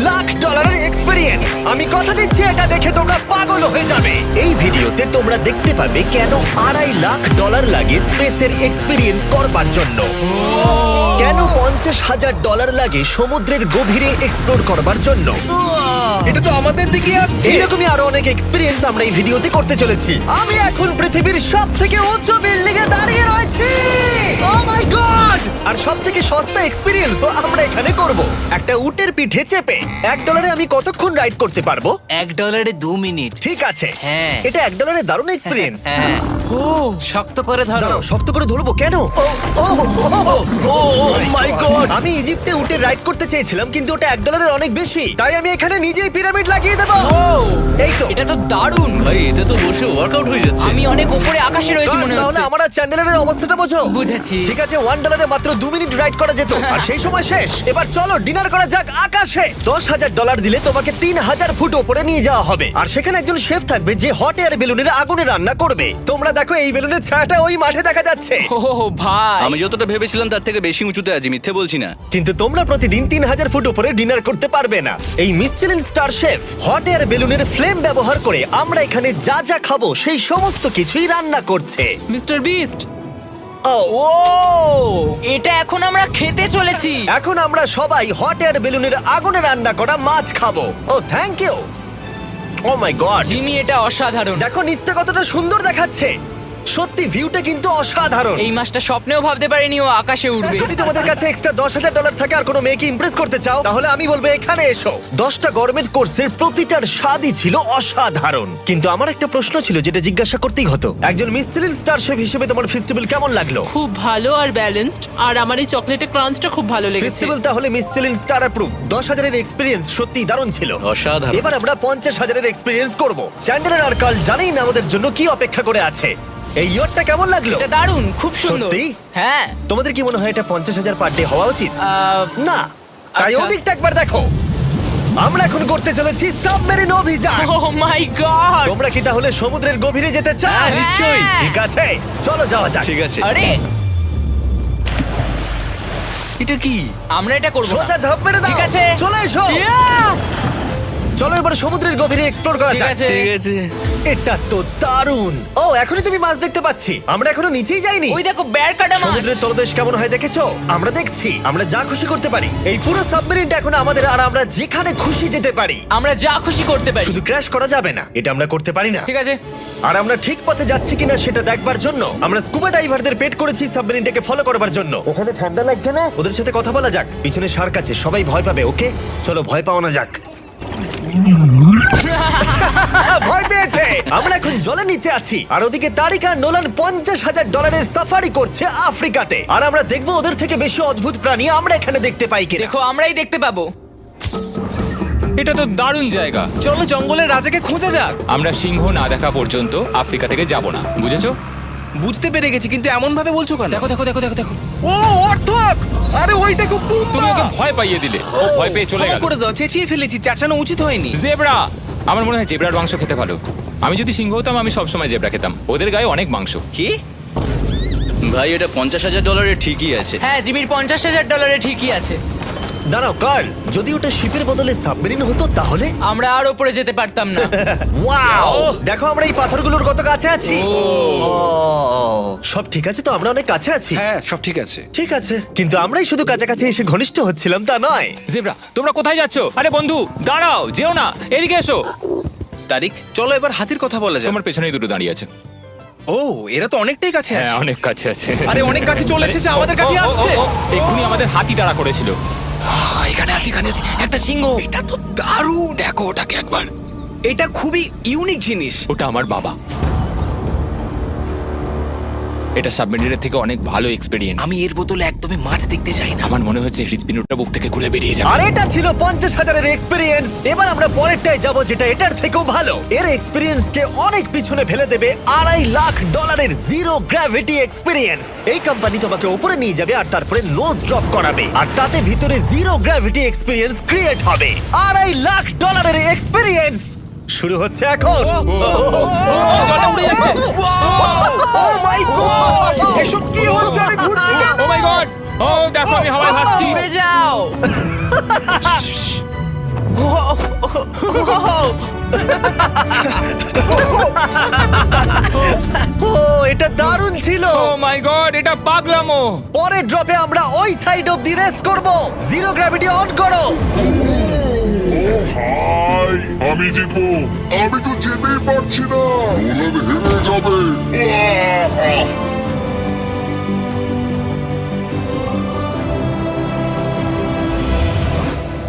লাখ ডলারের এক্সপিরিয়েন্স। আমি কথা দিচ্ছি এটা দেখে তোমরা পাগল হয়ে যাবে। এই ভিডিওতে তোমরা দেখতে পাবে কেন $2.5 লাখ লাগে স্পেসের এক্সপিরিয়েন্স করবার জন্য, কেন $50,000 লাগে সমুদ্রের গভীরে এক্সপ্লোর করবার জন্য। এটা তো আমাদের দিকে আসছে। এইরকমই আরো অনেক এক্সপিরিয়েন্স আমরা এই ভিডিওতে করতে চলেছি। আমি এখন পৃথিবীর সবথেকে উঁচু বিল্ডিং এ দাঁড়িয়ে রয়েছি। ও মাই গড! আর সবথেকে সস্তা এক্সপিরিয়েন্সও আমরা এখানে করব, একটা উটের পিঠে চেপে। $1 আমি কতক্ষণ রাইড করতে পারবো? $1 2 মিনিট। ঠিক আছে, হ্যাঁ। এটা $1 দারুণ এক্সপিরিয়েন্স। হ্যাঁ। ও শক্ত করে ধরো। দাঁড়াও, শক্ত করে ধরবো কেন? মাই গড! আমি ইজিপ্টে উটে রাইড করতে চেয়েছিলাম, কিন্তু ওটা $1 অনেক বেশি, তাই আমি এখানে নিজেই পিরামিড লাগিয়ে দেবো। এই তো। এটা তো দারুণ। ভাই, এতে তো বসে ওয়ার্কআউট হয়ে যাচ্ছে। আমি অনেক উপরে আকাশে রয়েছি মনে তাহলে হচ্ছে। আমার আর চ্যান্ডেলের অবস্থাটা বোঝো। বুঝেছি। ঠিক আছে, $1 মাত্র 2 মিনিট রাইড করা যেত, আর সেই সময় শেষ। এবার চলো ডিনার করা যাক আকাশে। $10,000 দিলে তোমাকে 3,000 ফুট উপরে নিয়ে যাওয়া হবে, আর সেখানে একজন শেফ থাকবে যে হট এয়ার বেলুনের আগুনে রান্না করবে। তোমরা দেখো, এই বেলুনের ছায়াটা ওই মাঠে দেখা যাচ্ছে। ও ভাই, আমি যতটা ভেবেছিলাম তার থেকে বেশি উঁচুতে আছি, মিথ্যে বলছি না। কিন্তু তোমরা প্রতিদিন 3,000 ফুট উপরে ডিনার করতে পারবে না। এই Michelin star chef hot air বেলুনের ফ্লেম ব্যবহার করে আমরা এখানে যা যা খাবো সেই সমস্ত কিছুই রান্না করছে। Mister beast. ও, ও, এটা এখন আমরা খেতে চলেছি। এখন আমরা সবাই হট এয়ার বেলুনের আগুনে রান্না করা মাছ খাবো। Oh thank you. Oh my god, Jimmy, এটা অসাধারণ। দেখো নিচটা কতটা সুন্দর দেখাচ্ছে। সত্যি ভিউটা কিন্তু অসাধারণ। এই মাসটা স্বপ্নেও ভাবতে পারিনি ও আকাশে উঠবে। যদি তোমাদের কাছে এক্সট্রা $10,000 থাকে আর কোনো মেয়েকে ইমপ্রেস করতে চাও, তাহলে আমি বলবো এখানে এসো। 10টা গরমেট কোর্সের প্রতিটার স্বাদই ছিল অসাধারণ। কিন্তু আমার একটা প্রশ্ন ছিল যেটা জিজ্ঞাসা করতেই হতো, একজন মিচেলিন স্টার শেফ হিসেবে তোমার ফেস্টিভ্যাল কেমন লাগলো? খুব ভালো আর ব্যালেন্সড, আর আমার এই চকলেটের ক্রাঞ্চটা খুব ভালো লেগেছে। ফেস্টিভ্যাল তাহলে মিচেলিন স্টার অ্যাপ্রুভ। 10,000 এর এক্সপিরিয়েন্স সত্যি দারুণ ছিল। অসাধারণ। এবার আমরা 50,000 এর এক্সপিরিয়েন্স করব। চ্যান্ডেলার আর কার্ল জানেই না আমাদের জন্য কি অপেক্ষা করে আছে। এই ইয়ারটা কেমন লাগলো? এটা দারুণ, খুব সুন্দর। সত্যি? হ্যাঁ। তোমাদের কি মনে হয় এটা 50,000 পার ডে হওয়া উচিত? না, তাই আচ্ছা। ওদিকটা একবার দেখো। আমরা এখন করতে চলেছি সাবমেরিন অভিযান। ও মাই গড। তোমরা কি তাহলে সমুদ্রের গভীরে যেতে চাও? হ্যাঁ, নিশ্চয়ই। ঠিক আছে, চলো যাওয়া যাক। ঠিক আছে। আরে, এটা কি? আমরা এটা করব না। সোজা ঝাঁপ মেরে দাও। ঠিক আছে। চলে এসো। Yeah! চলো এবার সমুদ্রের গভীরে এক্সপ্লোর করা ঠিক যাক। আছে। ঠিক আছে। এটা তো দারুণ। ও, এখনই তুমি মাছ দেখতে পাচ্ছি। আমরা এখনো নিচেই যাইনি। ওই দেখো, বের কাটা মাছ। সমুদ্রের তলদেশ কেমন হয় দেখেছো? আমরা দেখছি, আমরা যা খুশি করতে পারি। এই পুরো সাবমেরিনটা এখন আমাদের, আর আমরা যেখানে খুশি যেতে পারি। আমরা যা খুশি করতে পারি। শুধু ক্র্যাশ করা যাবে না, এটা আমরা করতে পারি না। ঠিক আছে। আর আমরা ঠিক পথে যাচ্ছি কিনা সেটা দেখবার জন্য আমরা স্কুবা ডাইভারদের পেড করেছি সাবমেরিনটাকে ফলো করবার জন্য। ওখানে ঠান্ডা লাগছে না? ওদের সাথে কথা বলা যাক। পিছনে শার্ক আছে, সবাই ভয় পাবে। ওকে, চলো ভয় পাও না যাক। ভয় পেয়েছে। আমরা এখন জলের নিচে আছি, আর ওদিকে তারিকা নোলান $50,000 সাফারি করছে আফ্রিকাতে। আর আমরা দেখবো ওদের থেকে বেশি অদ্ভুত প্রাণী আমরা এখানে দেখতে পাই কিনা। দেখো, আমরাই দেখতে পাবো। এটা তো দারুণ জায়গা। চলো জঙ্গলের রাজাকে খোঁজা যাক। আমরা সিংহ না দেখা পর্যন্ত আফ্রিকা থেকে যাব না, বুঝেছো? বুঝতে পেরে গেছি, কিন্তু এমন ভাবে বলছো কেন? দেখো দেখো দেখো দেখো দেখো, ও অর্থক! আরে ওই দেখো, তুমি ওকে ভয় পাইয়ে দিলে, ও ভয় পেয়ে চলে গেল। করে দাও, চেঁচিয়ে ফেলেছি, চেঁচানো উচিত হয়নি। জেব্রা, আমার মনে হয় জেব্রার মাংস খেতে ভালো। আমি যদি সিংহ হতাম আমি সবসময় জেব্রা খেতাম, ওদের গায়ে অনেক মাংস। কি? ভাই, এটা $50,000 ঠিকই আছে। হ্যাঁ, জিমির $50,000 ঠিকই আছে। দাঁড়াও কার্ল, যদি ওটা শিপের বদলে সাবমেরিন হতো তাহলে? আমরা আর উপরে যেতে পারতাম না। ওয়াও, দেখো আমরা এই পাথরগুলোর কত কাছে আছি। ও, সব ঠিক আছে তো? আমরা অনেক কাছে আছি। হ্যাঁ, সব ঠিক আছে। ঠিক আছে, কিন্তু আমরাই শুধু কাছাকাছি এসে ঘনিষ্ঠ হচ্ছিলাম তা নয়। জেব্রা, তোমরা কোথায় যাচ্ছো? আরে বন্ধু, দাঁড়াও, যেও না, এদিকে এসো। তারিক, চলো এবার হাতির কথা বলা যাক। তোমার পেছনেই দুটো দাঁড়িয়ে আছে। ও, এরা তো অনেকটাই কাছে হ্যাঁ, আছে। অনেক কাছে আছে। আরে অনেক কাছে চলে এসেছে, আমাদের কাছে আসছে। এক্ষুনি আমাদের হাতি তাড়া করেছিল। এখানে আছে একটা সিংহ। এটা তো দারুণ, দেখো ওটাকে একবার। এটা খুবই ইউনিক জিনিস। ওটা আমার বাবা। এটা সাবমেরিনের থেকে অনেক ভালো এক্সপেরিয়েন্স। আমি এর বোতলে একদমই মাছ দেখতে চাই না। আমার মনে হচ্ছে হৃৎপিণ্ডটা বুক থেকে খুলে বেরিয়ে যাবে। আর এটা ছিল 50,000 এর এক্সপিরিয়েন্স। এবার আমরা পরেরটায় যাব, যেটা এটার থেকেও ভালো। এর এক্সপিরিয়েন্স কে অনেক পিছনে ফেলে দেবে। $2.5 লাখ জিরো গ্র্যাভিটি এক্সপিরিয়েন্স। এই কোম্পানি তোমাকে উপরে নিয়ে যাবে আর তারপরে নোজ ড্রপ করাবে, আর তাতে ভিতরে জিরো গ্র্যাভিটি এক্সপিরিয়েন্স ক্রিয়েট হবে। $2.5 লাখ এক্সপিরিয়েন্স শুরু হচ্ছে এখন। জলটা উড়ে যাচ্ছে। ও মাই গড, এসব কি হচ্ছে? আমি ঘুরছি কেন? ও মাই গড! ও দেখো, আমি হাওয়ায় ভাসছি। উড়ে যাও। ও এটা দারুণ ছিল। ও মাই গড, এটা পাগলামো। পরের ড্রপে আমরা ওই সাইড অফ দি রেস করব। জিরো গ্র্যাভিটি অন করো। হাই, আমি জিতবো। আমি তো যেতেই পারছি না, নোলান হেরে যাবে। আহ!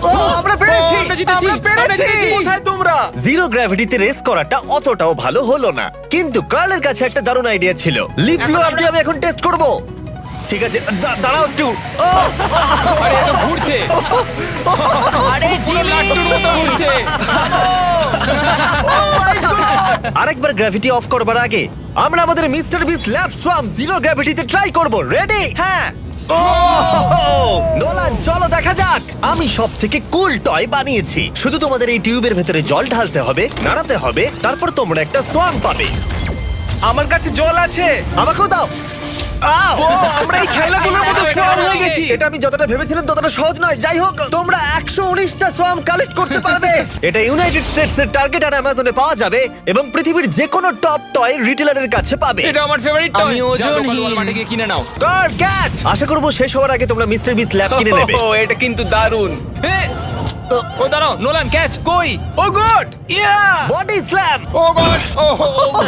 ও আমরা পেরেছি, ও, আমরা জিতেছি, আমরা পেরেছি। আমরা জিতেছি। কোথায় তোমরা? জিরো গ্র্যাভিটিতে রেস করাটা অতটাও ভালো হলো না, কিন্তু কার্লের কাছে একটা দারুণ আইডিয়া ছিল। লিপ ব্লোয়ার দিয়ে আমি এখন টেস্ট করব। ঠিক আছে, দাঁড়াও একটু। ও, আরে এত ঘুরছে, আরে পুরো জিমি লাট্টুর মতো ঘুরছে। আরেকবার গ্র্যাভিটি অফ করবার আগে আমরা আমাদের মিস্টার বিস ল্যাব সোয়াম জিরো গ্র্যাভিটিতে ট্রাই করব। রেডি? হ্যাঁ। ও নোলান, চলো দেখা যাক। আমি সব থেকে কুল টয় বানিয়েছি। শুধু তোমাদের এই টিউবের ভেতরে জল ঢালতে হবে, নাড়াতে হবে, তারপর তোমরা একটা সোয়াম পাবে। আমার কাছে জল আছে। আমাকেও দাও। আও! ও, আমরা এই খেলাগুলোর মতো স্ট্রং হয়ে গেছি। এটা আমি যতটা ভেবেছিলাম ততটা সহজ নয়। যাই হোক, তোমরা 119টা সোয়াম কালেক্ট করতে পারবে। এটা ইউনাইটেড স্টেটস এর টার্গেট আর অ্যামাজনে পাওয়া যাবে এবং পৃথিবীর যে কোনো টপ টয় রিটেলারের কাছে পাবে। এটা আমার ফেভারিট টয়। আমি ওজনহীন। ওয়ালমার্টে গিয়ে কিনে নাও। কার ক্যাচ। আশা করবো শেষ হওয়ার আগে তোমরা মিস্টার বিস ল্যাব কিনে নেবে। ও, এটা কিন্তু দারুণ। ও দাঁড়াও, নোলান ক্যাচ। কই? Oh god! Yeah! Body slam. Oh god, oh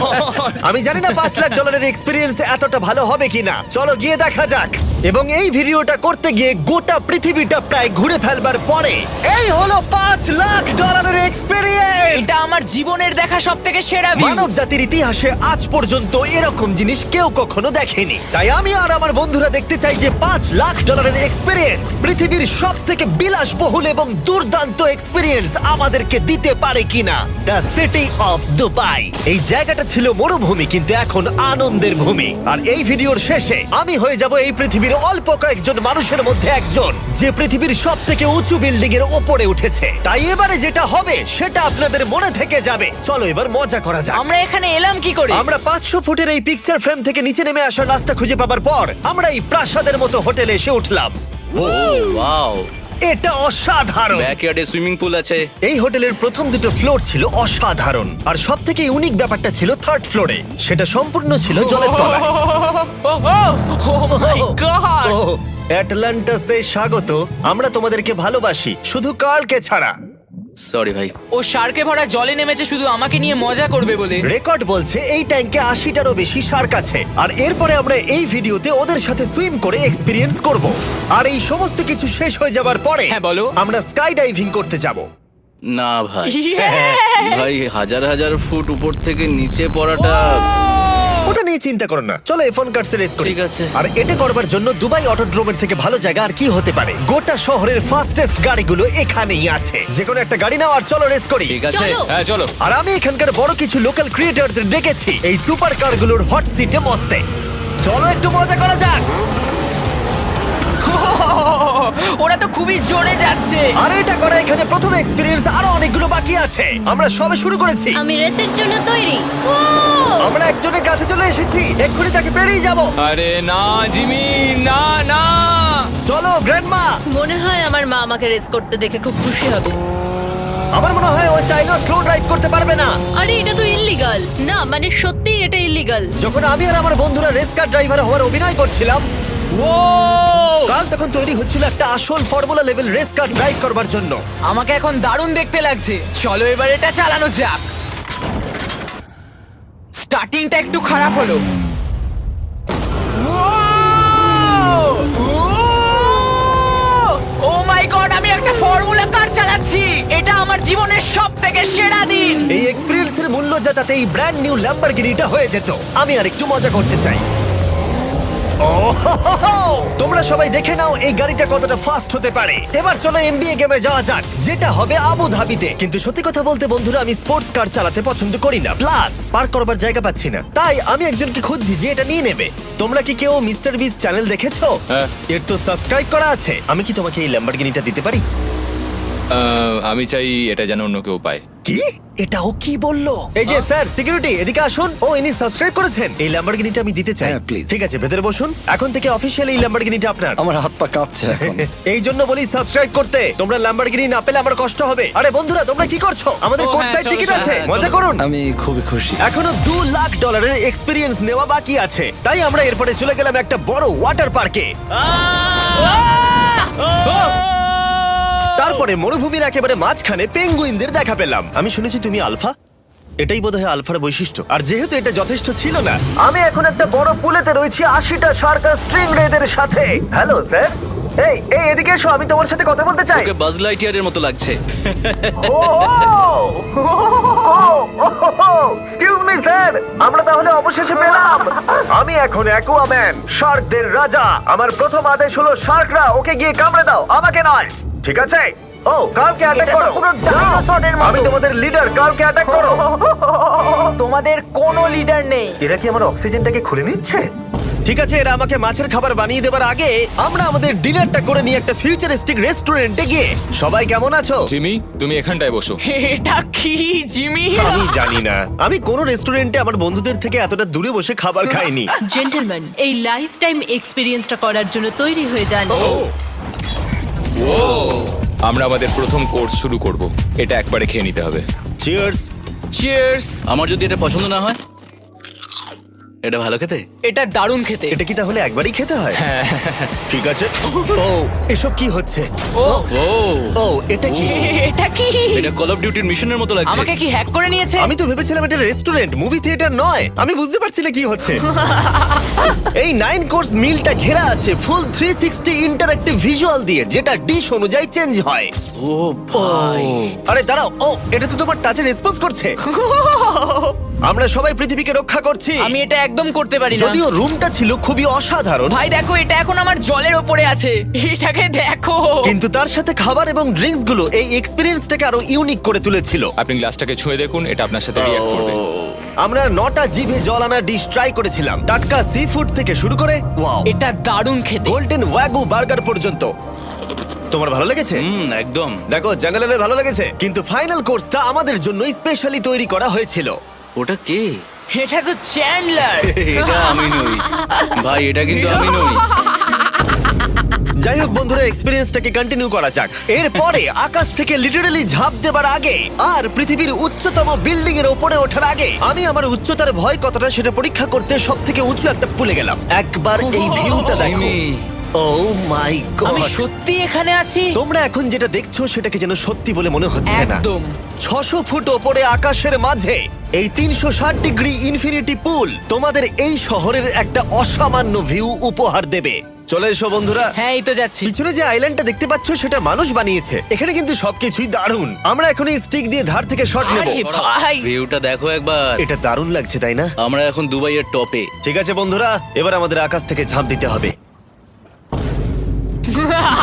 god. আমি জানি না $5 লাখ এক্সপিরিয়েন্স এতটা ভালো হবে কিনা। চলো গিয়ে দেখা যাক। এবং এই ভিডিওটা করতে গিয়ে গোটা পৃথিবীটা প্রায় ঘুরে ফেলবার পরে এই হলো $5 লাখ এক্সপিরিয়েন্স। এটা আমার জীবনের দেখা সবথেকে সেরা ভিউ। মানব জাতির ইতিহাসে আজ পর্যন্ত এরকম জিনিস কেউ কখনো দেখেনি। তাই আমি আর আমার বন্ধুরা দেখতে চাই যে $5 লাখ এক্সপিরিয়েন্স পৃথিবীর সব থেকে বিলাসবহুল এবং দুর্দান্ত এক্সপিরিয়েন্স আমাদেরকে দিতে পারে কিনা। The city of Dubai. এই জায়গাটা ছিল মরুভূমি, কিন্তু এখন আনন্দের ভূমি। আর এই ভিডিওর শেষে আমি হয়ে যাব এই পৃথিবীর অল্প কয়েকজন মানুষের মধ্যে একজন, যে পৃথিবীর সব থেকে উঁচু বিল্ডিং এর ওপরে উঠেছে। তাই এবারে যেটা হবে সেটা আপনাদের মনে থেকে যাবে। চলো এবার মজা করা যাক। আমরা এখানে এলাম কি করে? আমরা 500 ফুটের এই পিকচার ফ্রেম থেকে নিচে নেমে আসার রাস্তা খুঁজে পাবার পর আমরা এই প্রাসাদের মতো হোটেলে এসে উঠলাম। ওয়াও, এটা অসাধারণ। ব্যাকইয়ার্ডে সুইমিং পুল আছে। এই হোটেলের প্রথম দুটো ফ্লোর ছিল অসাধারণ, আর সব থেকে ইউনিক ব্যাপারটা ছিল থার্ড ফ্লোরে। সেটা সম্পূর্ণ ছিল জলের তলায়। ও মাই গড! ও অ্যাটলান্টাসে স্বাগত। আমরা তোমাদেরকে ভালোবাসি, শুধু কার্লকে ছাড়া। সরি ভাই। ও শার্কে ভরা জলে নেমেছে শুধু আমাকে নিয়ে মজা করবে বলে। রেকর্ড বলছে এই ট্যাঙ্কে 80টারও বেশি শার্ক আছে। আর এরপরে আমরা এই ভিডিওতে ওদের সাথে সুইম করে এক্সপিরিয়েন্স করব। আর এই সমস্ত কিছু শেষ হয়ে যাবার পরে হ্যাঁ, বলো। আমরা স্কাই ডাইভিং করতে যাব। না ভাই, হ্যাঁ, ভাই হাজার হাজার ফুট উপর থেকে নিচে পড়াটা। ওটা নিয়ে চিন্তা করো না, চলো F1 কার্সে রেস করি। ঠিক আছে। আর এটা করবার জন্য দুবাই অটোড্রোমের থেকে ভালো জায়গা আর কি হতে পারে। গোটা শহরের ফাস্টেস্ট গাড়িগুলো এখানেই আছে। যে কোনো একটা গাড়ি নাও আর চলো রেস করি। ঠিক আছে। হ্যাঁ চলো। আর আমি এখানকার বড় কিছু লোকাল ক্রিয়েটরদের ডেকেছি এই সুপার কারগুলোর হট সিটে বসতে। চলো একটু মজা করা যাক। ওরা তো খুবই জোরে যাচ্ছে। আর এটা করা এখানে প্রথম এক্সপিরিয়েন্স, আরো অনেকগুলো বাকি আছে। আমরা সবে শুরু করেছি। আমি রেসের জন্য তৈরি। আমরা একজনের কাছে চলে এসেছি, এক্ষুনি তাকে পেরিয়ে যাব। আরে না জিমি, না না। চলো গ্র্যান্ডমা। মনে হয় আমার মা আমাকে রেস করতে দেখে খুব খুশি হবে। আমার মনে হয় ও চাইলেও স্লো ড্রাইভ করতে পারবে না। আরে এটা তো ইল্লিগাল। না মানে সত্যিই এটা ইল্লিগাল। যখন আমি আর আমার বন্ধুরা রেস কার ড্রাইভার হওয়ার অভিনয় করছিলাম, কাল তখন তৈরি হচ্ছিল একটা আসল formula level race car drive করবার জন্য। আমাকে এখন দারুণ দেখতে লাগছে। চলো এবার এটা চালানো যাক। স্টার্টিংটা একটু খারাপ হলো। ও মাই গড, আমি একটা ফর্মুলা কার চালাচ্ছি। এটা আমার জীবনের সবথেকে সেরা দিন। এই এক্সপেরিয়েন্সের মূল্য যা, তাতে এই ব্র্যান্ড নিউ ল্যাম্বরগিনিটা হয়ে যেত। আমি আর একটু মজা করতে চাই। ও হো হো হো! তোমরা সবাই দেখে নাও এই গাড়িটা কতটা ফাস্ট হতে পারে। এবার চলো এমবিএ গেমে যাওয়া যাক, যেটা হবে আবু ধাবিতে। কিন্তু সত্যি কথা বলতে বন্ধুরা, আমি স্পোর্টস কার চালাতে পছন্দ করি না, প্লাস পার্ক করবার জায়গা পাচ্ছি না। তাই আমি একজনকে খুঁজছি যে এটা নিয়ে নেবে। তোমরা কি কেউ মিস্টার বিস চ্যানেল দেখেছো? হ্যাঁ। এর তো সাবস্ক্রাইব করা আছে। আমি কি তোমাকে এই ল্যাম্বরগিনিটা দিতে পারি? আমি চাই এটা যেন অন্য কেউ পায়। কি এটা ও কি বললো? এই যে স্যার সিকিউরিটি এদিকে আসুন। ও ইনি সাবস্ক্রাইব করেছেন। এই ল্যাম্বরগিনিটা আমি দিতে চাই। হ্যাঁ, please. ঠিক আছে ভেতরে বসুন। এখন থেকে অফিশিয়ালি এই ল্যাম্বরগিনিটা আপনার। আমার হাত পা কাঁপছে এখন। এই জন্য বলি সাবস্ক্রাইব করতে। তোমরা ল্যাম্বরগিনি না পেলে আমার কষ্ট হবে। আরে বন্ধুরা তোমরা কি করছো? আমাদের ও, কোর্স হ্যাঁ, সাইড চলো, টিকিট চলো, আছে, হ্যাঁ, মজা চলো। করুন। আমি খুবই খুশি। এখনো $2 লাখ এক্সপিরিয়েন্স নেওয়া বাকি আছে, তাই আমরা এরপরে চলে গেলাম একটা বড় ওয়াটার পার্কে। তারপরে মরুভূমির একেবারে মাঝখানে পেঙ্গুইনদের দেখা পেলাম। আমি শুনেছি তুমি আলফা। এটাই বোধহয় আলফার বৈশিষ্ট্য। আর যেহেতু এটা যথেষ্ট ছিল না, আমি এখন একটা বড় পুলেতে রয়েছি 80টা শার্ক আর স্ট্রিং রেদের সাথে। Hello sir. এই এই এদিকে এসো, আমি তোমার সাথে কথা বলতে চাই। ওকে বাজ লাইটইয়ারের মতো লাগছে। এক্সকিউজ মি স্যার, আমরা তাহলে অবশেষে পেলাম। আমি এখন অ্যাকুয়াম্যান, শার্কদের রাজা। আমার প্রথম আদেশ হলো শার্করা ওকে গিয়ে কামড়ে দাও, আমাকে নয়। ঠিক আছে? ও কার্লকে অ্যাটাক করো। আমি তোমাদের লিডার, কার্লকে অ্যাটাক করো। তোমাদের কোনো লিডার নেই। এরা কি আমার অক্সিজেনটাকে খুলে নিচ্ছে? ঠিক আছে, এরা আমাকে মাছের খাবার বানিয়ে দেবার আগে আমরা আমাদের ডিনারটা করে নিয়ে একটা ফিউচারিস্টিক রেস্টুরেন্টে গিয়ে। সবাই কেমন আছো? জিমি, তুমি এখানটায় বসো। এটা কি জিমি? আমি জানি না, আমি কোন রেস্টুরেন্টে আমার বন্ধুদের থেকে এতটা দূরে বসে খাবার খাইনি। জেন্টলম্যান, এই লাইফ টাইম এক্সপিরিয়েন্সটা করার জন্য তৈরি হয়ে যান। আমরা আমাদের প্রথম কোর্স শুরু করব। এটা একবারে খেয়ে নিতে হবে। চিয়ার্স। চিয়ার্স। আমার যদি এটা পছন্দ না হয়, এটা ভালো খেতে। এটা দারুণ খেতে। এটা কি তাহলে একবারই খেতে হয়? ঠিক আছে। ও এসব কি হচ্ছে? ও ও ও এটা কি? এটা কি? এটা কল অফ ডিউটির মিশনের মতো লাগছে। আমাকে কি হ্যাক করে নিয়েছে? আমি তো ভেবেছিলাম এটা রেস্টুরেন্ট, মুভি থিয়েটার নয়। আমি বুঝতে পারছি না কি হচ্ছে। এই 9 কোর্স মিলটা ঘেরা আছে ফুল 360 ইন্টারঅ্যাক্টিভ ভিজুয়াল দিয়ে, যেটা ডিশ অনুযায়ী চেঞ্জ হয়। ও ভাই, আরে দাঁড়াও, ও এটা তো তোমার টাচে রেসপন্স করছে। আমরা সবাই পৃথিবীকে রক্ষা করছি। আমি এটা একদম করতে পারি না। যদিও রুমটা ছিল খুবই অসাধারণ, ভাই দেখো, এটা এখন আমার জলের ওপরে আছে। এটাকে দেখো। কিন্তু তার সাথে খাবার এবং ড্রিঙ্কস গুলো এই এক্সপেরিয়েন্সটাকে আরো ইউনিক করে তুলেছিল। আপনি গ্লাসটাকে ছুঁয়ে দেখুন, এটা আপনার সাথে রিঅ্যাক্ট করবে। আমরা 9টা জিভে জল আনা ডিশ ট্রাই করেছিলাম, টাটকা সি ফুড থেকে শুরু করে ওয়াও এটা দারুণ খেতে। গোল্ডেন ওয়াগু বার্গার পর্যন্ত। তোমার ভালো লেগেছে? একদম। দেখো জেনারেলে ভালো লেগেছে, কিন্তু ফাইনাল কোর্সটা আমাদের জন্য স্পেশালি তৈরি করা হয়েছিল। ওটা কে? এটা তো চ্যান্ডলার। এটা আমি নই ভাই, এটা কিন্তু আমি নই। যাই হোক বন্ধুরা, এক্সপেরিয়েন্সটাকে কন্টিনিউ করা যাক। এরপরে আকাশ থেকে লিটারালি ঝাঁপ দেবার আগে আর পৃথিবীর উচ্চতম বিল্ডিং এর উপরে ওঠার আগে আমি আমার উচ্চতার ভয় কতটা সেটা পরীক্ষা করতে সব থেকে উঁচু একটা পুলে গেলাম। একবার এই ভিউটা দেখো। জিমি। ও মাই আমি গড! সত্যি এখানে আছি। তোমরা এখন যেটা দেখছো সেটাকে যেন সত্যি বলে মনে হচ্ছে না। একদম। 600 ফুট ওপরে আকাশের মাঝে এই 360 ডিগ্রি ইনফিনিটি পুল তোমাদের এই শহরের একটা অসামান্য ভিউ উপহার দেবে। চলে এসো বন্ধুরা। হ্যাঁ, এই তো যাচ্ছি। পিছনে যে আইল্যান্ডটা দেখতে পাচ্ছ সেটা মানুষ বানিয়েছে। এখানে কিন্তু সবকিছুই দারুণ। আমরা এখন এই স্টিক দিয়ে ধার থেকে শট নেব। আরে ভাই, ভিউটা দেখো একবার। এটা দারুণ লাগছে তাই না? আমরা এখন দুবাইয়ের টপে। ঠিক আছে বন্ধুরা, এবার আমাদের আকাশ থেকে ঝাঁপ দিতে হবে।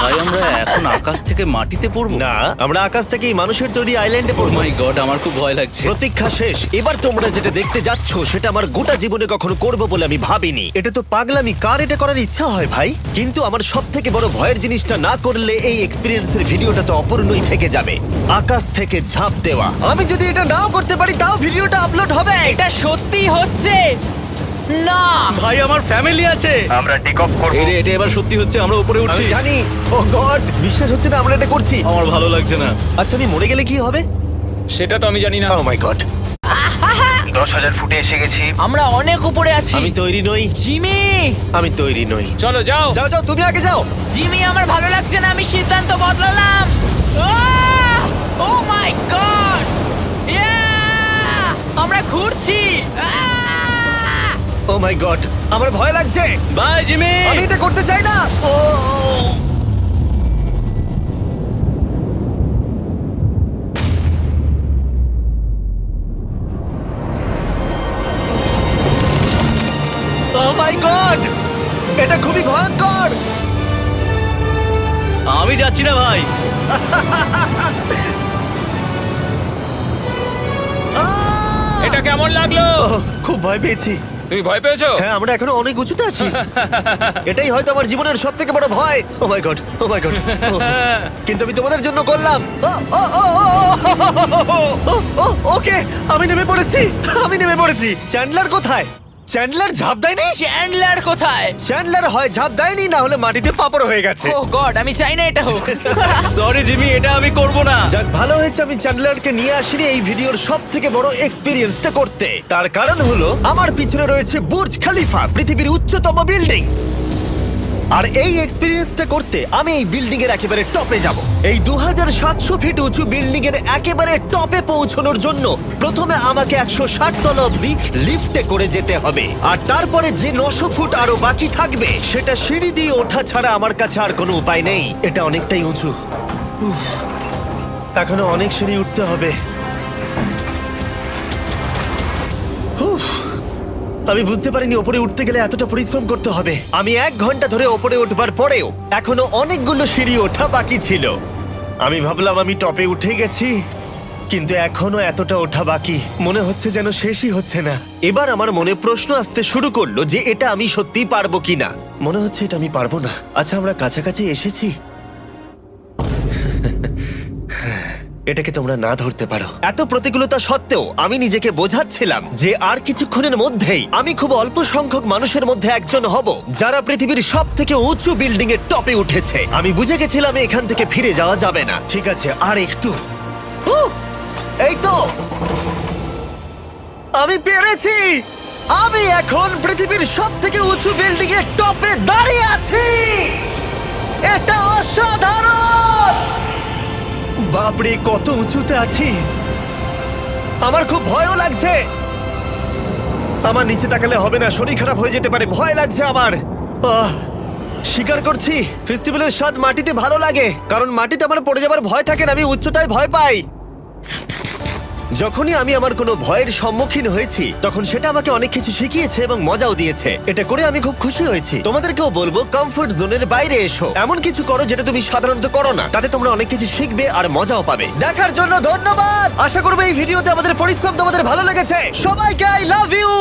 ভাই আমরা এখন আকাশ থেকে মাটিতে পড়বো? না, আমরা আকাশ থেকে এই মানুষের তৈরি আইল্যান্ডে ও পড়বো। মাই গড, আমার খুব ভয় লাগছে। প্রতীক্ষা শেষ। এবার তোমরা যেটা দেখতে যাচ্ছ সেটা আমার গোটা জীবনে কখনো করব বলে আমি ভাবিনি। এটা তো পাগলামি, কার এটা করার ইচ্ছা হয় ভাই? কিন্তু আমার সব থেকে বড় ভয়ের জিনিসটা না করলে এই এক্সপেরিয়েন্সের ভিডিওটা তো অপূর্ণই থেকে যাবে। আকাশ থেকে ঝাঁপ দেওয়া। আমি যদি এটা নাও করতে পারি তাও ভিডিওটা আপলোড হবে। এটা সত্যি হচ্ছে না। ভাই আমার ফ্যামিলি আছে। আমরা টেক অফ করব। এই রে, এটা এবার সত্যি হচ্ছে, আমরা উপরে আমি উঠছি। জানি। ও গড, বিশ্বাস হচ্ছে না আমরা এটা করছি। আমার ভালো লাগছে না। আচ্ছা আমি মরে গেলে কি হবে? সেটা তো আমি জানি না। ও মাই গড, 10,000 ফুটে এসে গেছি। আমরা অনেক উপরে আছি। আমি তৈরি নই। জিমি, আমি তৈরি নই। চলো যাও। যাও যাও, তুমি আগে যাও। জিমি, আমার ভালো লাগছে না। আমি সিদ্ধান্ত বদলালাম। ও মাই গড, আমরা ঘুরছি। ও মাই গড, আমার ভয় লাগছে। Bye Jimmy. আমি এটা করতে চাই না। ও মাই গড, এটা খুবই ভয়ঙ্কর। আমি যাচ্ছি না ভাই। আহ! এটা কেমন লাগলো? খুব ভয় পেয়েছি। তুমি ভয় পেয়েছো? হ্যাঁ, আমরা এখনো অনেক উঁচুতে আছি। এটাই হয়তো আমার জীবনের সব থেকে বড় ভয়। ও my god, O my god. কিন্তু আমি তোমাদের জন্য করলাম। ওকে, আমি নেমে পড়েছি। চ্যান্ডলার কোথায়? চ্যান্ডলার ঝাঁপ দেয়নি? চ্যান্ডলার কোথায়? চ্যান্ডলার হয় ঝাঁপ দেয়নি, না হলে মাটিতে পাপড় হয়ে গেছে। ও গড, আমি চাই না এটা হোক। সরি জিমি, এটা আমি করব না। যাক, ভালো হয়েছে আমি চ্যান্ডলারকে নিয়ে আসিনি এই ভিডিওর সব থেকে বড় এক্সপিরিয়েন্সটা করতে। তার কারণ হলো আমার পিছনে রয়েছে বুর্জ খলিফা, পৃথিবীর উচ্চতম বিল্ডিং। আর এই এক্সপিরিয়েন্সটা করতে আমি এই বিল্ডিং এর একেবারে টপে যাব। এই 2700 ফিট উঁচু বিল্ডিং এর একেবারে টপে পৌঁছানোর জন্য প্রথমে আমাকে 160 তলা অব্দি লিফটে করে যেতে হবে, আর তারপরে যে 900 ফুট আরো বাকি থাকবে সেটা সিঁড়ি দিয়ে ওঠা ছাড়া আমার কাছে আর কোনো উপায় নেই। এটা অনেকটাই উঁচু। উফ, এখনো অনেক সিঁড়ি উঠতে হবে। উফ, আমি বুঝতে পারিনি ওপরে উঠতে গেলে এতটা পরিশ্রম করতে হবে। আমি 1 ঘন্টা ধরে ওপরে উঠবার পরেও এখনো অনেকগুলো সিঁড়ি ওঠা বাকি ছিল। আমি ভাবলাম আমি টপে উঠে গেছি, কিন্তু এখনো এতটা ওঠা বাকি। মনে হচ্ছে যেন শেষই হচ্ছে না। এবার আমার মনে প্রশ্ন আসতে শুরু করলো যে এটা আমি সত্যিই পারবো কিনা। মনে হচ্ছে এটা আমি পারবো না। আচ্ছা, আমরা কাছাকাছি এসেছি। এটাকে তোমরা না ধরতে পারো। এত প্রতিকূলতা সত্ত্বেও আমি নিজেকে বোঝাচ্ছিলাম যে আর কিছুক্ষণের মধ্যেই আমি খুব অল্প সংখ্যক মানুষের মধ্যে একজন হব যারা পৃথিবীর সব থেকে উঁচু বিল্ডিং এর টপে উঠেছে। আমি বুঝে গেছিলাম এখান থেকে ফিরে যাওয়া যাবে না। ঠিক আছে, আর একটু। এই তো, আমি পেরেছি। আমি এখন পৃথিবীর সব থেকে উঁচু বিল্ডিং এর টপে দাঁড়িয়ে আছি। এটা অসাধারণ। বাপরে, কত উঁচুতে আছি! আমার খুব ভয়ও লাগছে। আমার নিচে তাকালে হবে না, শরীর খারাপ হয়ে যেতে পারে। ভয় লাগছে আমার। স্বীকার করছি, ফেস্টিভ্যালের স্বাদ মাটিতে ভালো লাগে, কারণ মাটিতে আমার পড়ে যাবার ভয় থাকে না। আমি উচ্চতায় ভয় পাই। যখনই আমি আমার কোনো ভয়ের সম্মুখীন হয়েছি তখন সেটা আমাকে অনেক কিছু শিখিয়েছে এবং মজাও দিয়েছে। এটা করে আমি খুব খুশি হয়েছি। তোমাদেরকেও বলবো, কমফোর্ট জোনের বাইরে এসো, এমন কিছু করো যেটা তুমি সাধারণত করো না। তাতে তোমরা অনেক কিছু শিখবে আর মজাও পাবে। দেখার জন্য ধন্যবাদ। আশা করবো এই ভিডিওতে আমাদের পরিশ্রম তোমাদের ভালো লেগেছে। সবাইকে আই লাভ ইউ।